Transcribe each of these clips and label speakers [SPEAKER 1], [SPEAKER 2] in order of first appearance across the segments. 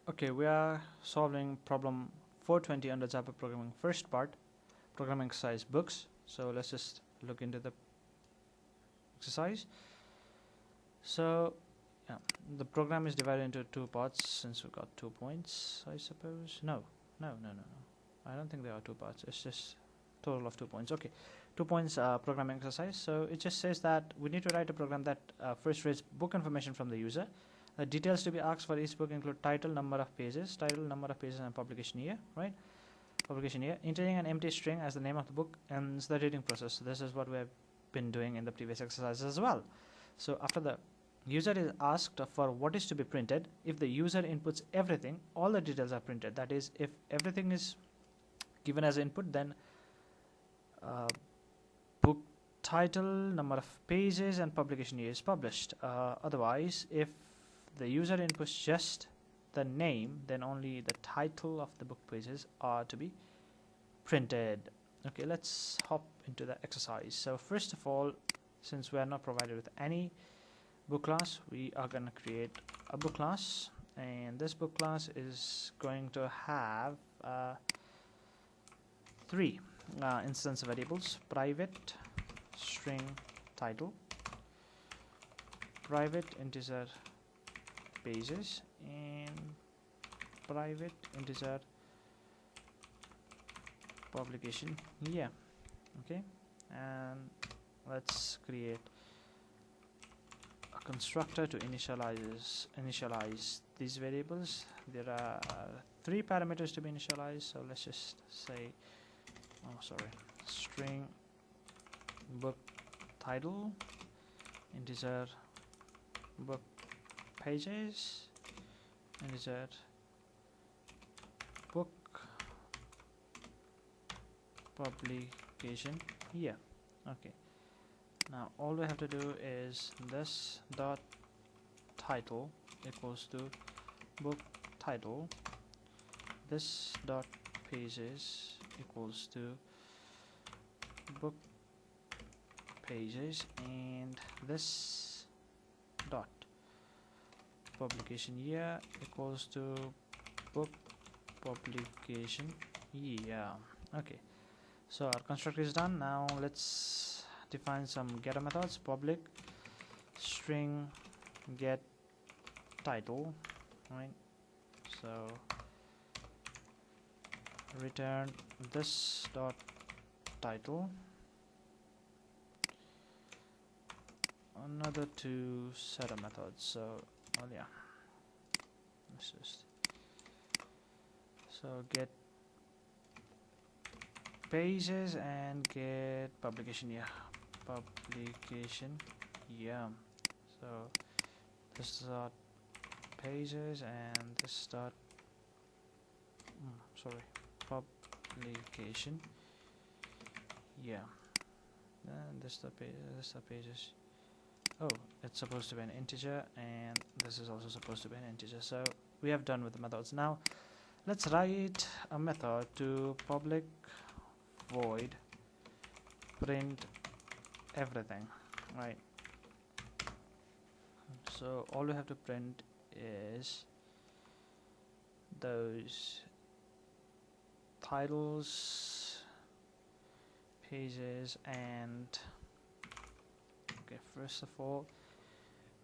[SPEAKER 1] Okay, we are solving problem 420 under Java programming first part, programming exercise books. So let's just look into the exercise. So yeah, the program is divided into two parts since we got 2 points, I suppose. No. I don't think there are 2 parts. It's just total of 2 points. Okay, 2 points programming exercise. So it just says that we need to write a program that first reads book information from the user. The details to be asked for each book include title, number of pages, and publication year, right? Publication year. Entering an empty string as the name of the book ends the reading process. So this is what we have been doing in the previous exercises as well. So after the user is asked for what is to be printed, if the user inputs everything, all the details are printed. That is, if everything is given as input, then book title, number of pages, and publication year is published. Otherwise, if the user inputs just the name, then only the title of the book pages are to be printed. Okay, let's hop into the exercise. So first of all, since we are not provided with any book class, we are going to create a book class, and this book class is going to have 3 instance variables: private string title, private integer pages, and private integer publication year. Okay, and let's create a constructor to initialize these variables. There are 3 parameters to be initialized, so let's just say string book title, integer book pages, integer book publication year. Okay, now all we have to do is this dot title equals to book title, this dot pages equals to book pages, and this dot publication year equals to book publication year. Okay, so our constructor is done. Now let's define some getter methods. Public string get title, right? So return this dot title, another 2 setter methods. So let's just get pages and get publication year. So this dot pages and this dot publication year, and this the pages. Oh, it's supposed to be an integer, and this is also supposed to be an integer. So we have done with the methods. Now let's write a method to public void print everything, right? So all we have to print is those titles, pages, and okay, first of all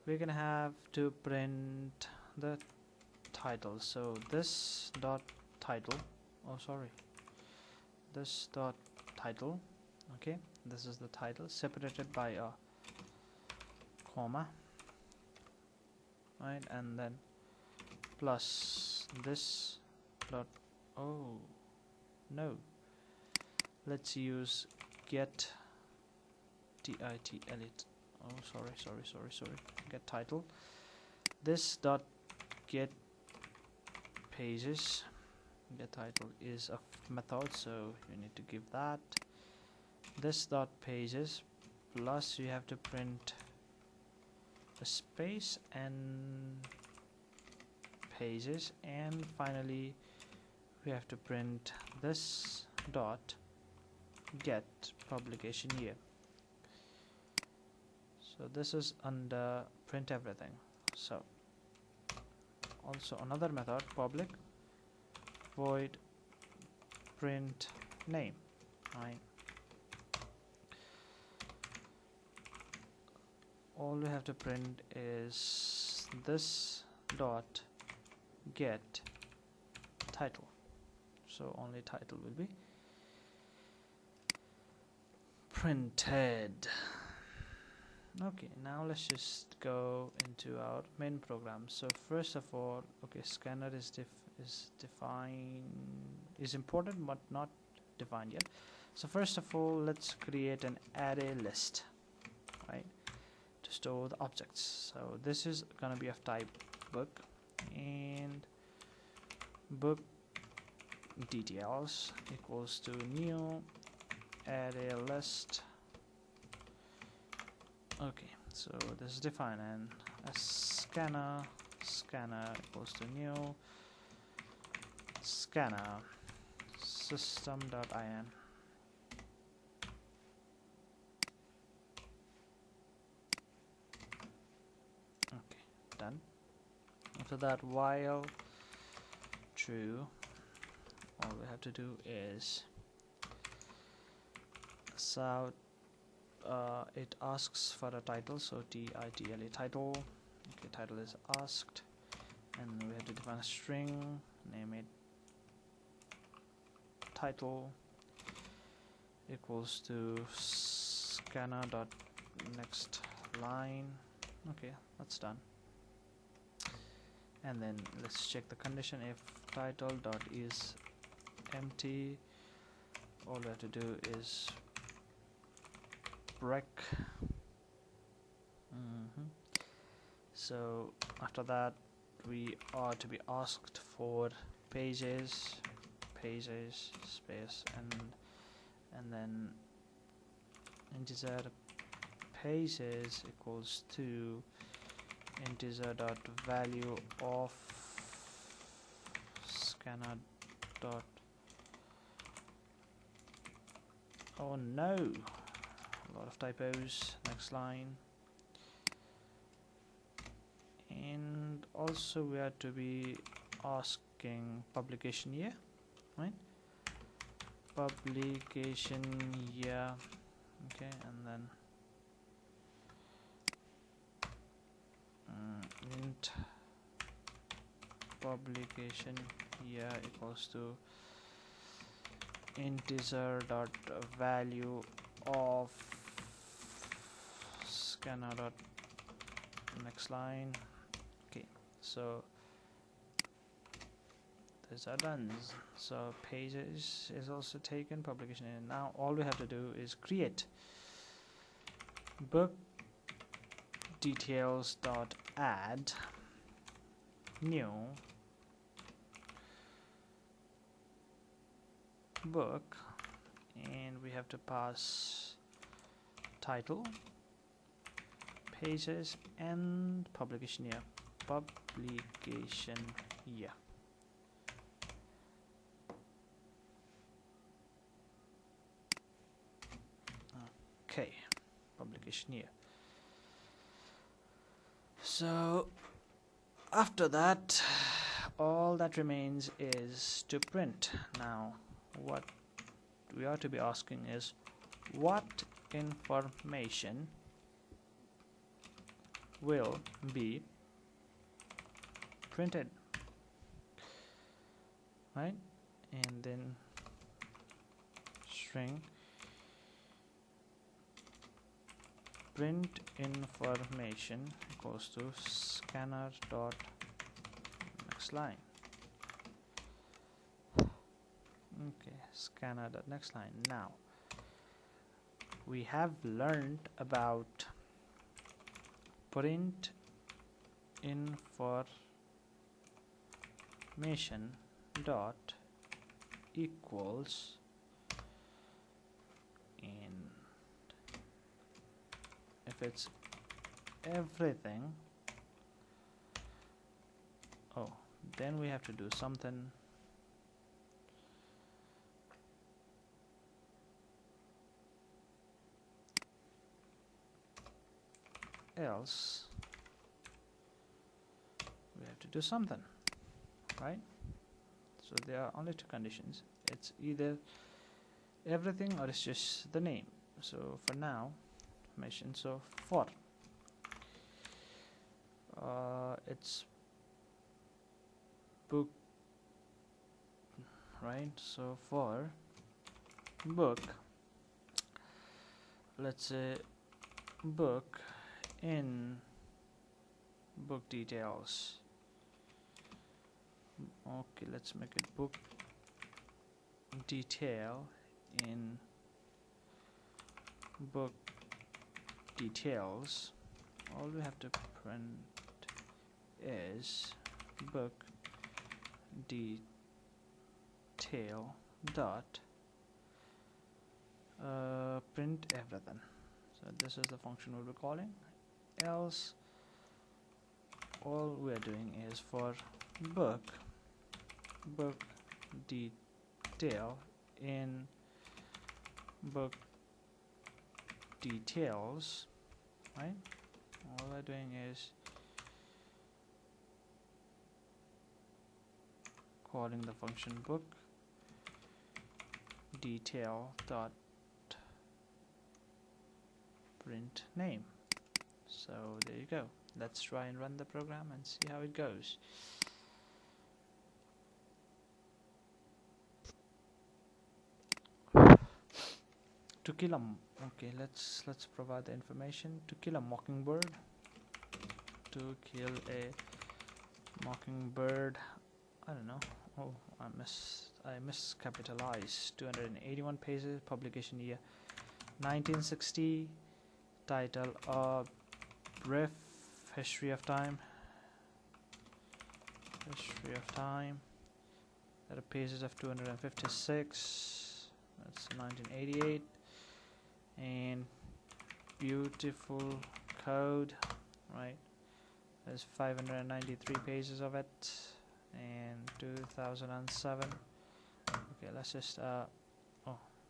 [SPEAKER 1] we're gonna have to print the title. So this dot title, this dot title, okay, this is the title separated by a comma, right, and then plus this dot, let's use get get title. This dot get pages, get title is a method, so you need to give that. This dot pages plus you have to print a space and pages, and finally we have to print this dot get publication year. So this is under print everything. So also another method, public void print name, right? All we have to print is this dot get title, so only title will be printed. Okay, now let's just go into our main program. So first of all, okay, scanner is important but not defined yet. So first of all, let's create an array list, right, to store the objects. So this is gonna be of type book, and book details equals to new array list. Okay, so this is defined, and a scanner equals to new scanner system.in. Okay, done. After that, while true, all we have to do is so it asks for a title, so title title. Okay, title is asked, and we have to define a string, name it title equals to scanner dot next line. Okay, that's done. And then let's check the condition. If title dot is empty, all we have to do is break. So after that, we are to be asked for pages space and then integer pages equals to integer dot value of scanner dot, oh no, a lot of typos, next line. And also we are to be asking publication year, right? Publication year. Okay, and then int publication year equals to integer dot value of scanner dot next line. Okay, so these are done. So pages is also taken, publication, and now all we have to do is create book details dot add new book, and we have to pass title, pages, and publication year. Okay, publication year. So after that, all that remains is to print. Now what we are to be asking is what information will be printed, right? And then string print information equals to scanner dot next line. Okay, scanner dot next line. Now we have learned about print information dot equals, and if it's everything, oh, then we have to do something else. We have to do something. right? So there are only two conditions. It's either everything or it's just the name. So for now, information. So for it's book, right? So for book, let's say book in book details. Okay, let's make it book detail in book details. All we have to print is book detail dot print everything. So this is the function we'll be calling. Else all we are doing is for book detail in book details, right? All we're doing is calling the function book detail dot print name. So there you go. Let's try and run the program and see how it goes. To kill a okay, let's provide the information. To kill a mockingbird. To kill a mockingbird. I don't know. Oh, I miscapitalized. 281 pages. Publication year 1960. Title: A Brief History of Time. History of Time. There are pages of 256. That's 1988. And beautiful code, right? There's 593 pages of it, and 2007. Okay, let's just oh,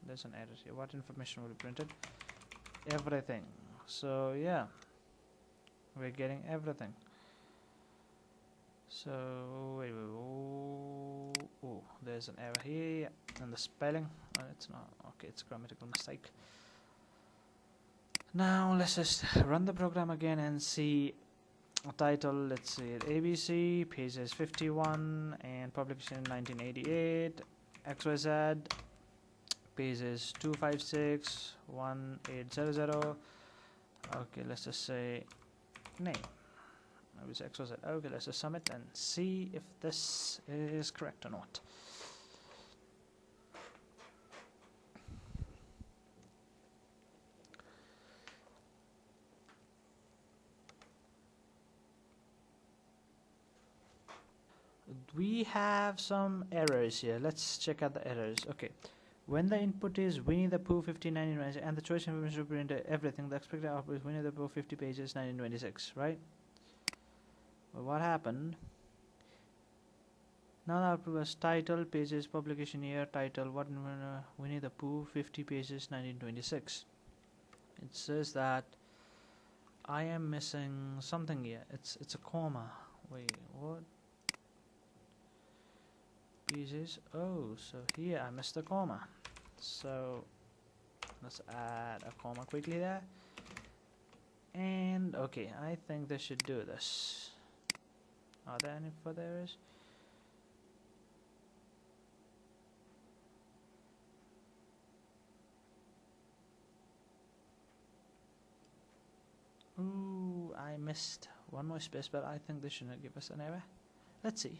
[SPEAKER 1] there's an error here. What information will be printed? Everything. So yeah, we're getting everything. So wait, oh, there's an error here, and the spelling. It's not okay. It's a grammatical mistake. Now let's just run the program again and see title. Let's see it ABC, pages 51, and publication 1988. XYZ, pages 256, 1800. Okay, let's just say name. Maybe it's XYZ. Okay, let's just submit and see if this is correct or not. We have some errors here. Let's check out the errors. Okay, when the input is Winnie the Pooh 5019 and the choice information to print everything, the expected output is Winnie the Pooh 50 pages 1926, right? Well, what happened? Now the output was title, pages, publication year, title, what Winnie the Pooh 50 pages 1926. It says that I am missing something here. It's a comma. Wait, what? Pieces. Oh, so here I missed the comma. So let's add a comma quickly there. And okay, I think this should do this. Are there any further errors? Ooh, I missed one more space, but I think this shouldn't give us an error. Let's see.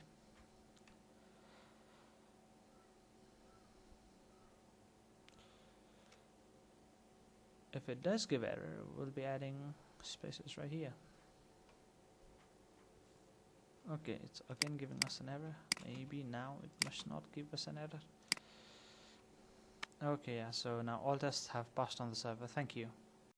[SPEAKER 1] If it does give error, we'll be adding spaces right here. Okay, it's again giving us an error. Maybe now it must not give us an error. Okay, yeah, so now all tests have passed on the server. Thank you.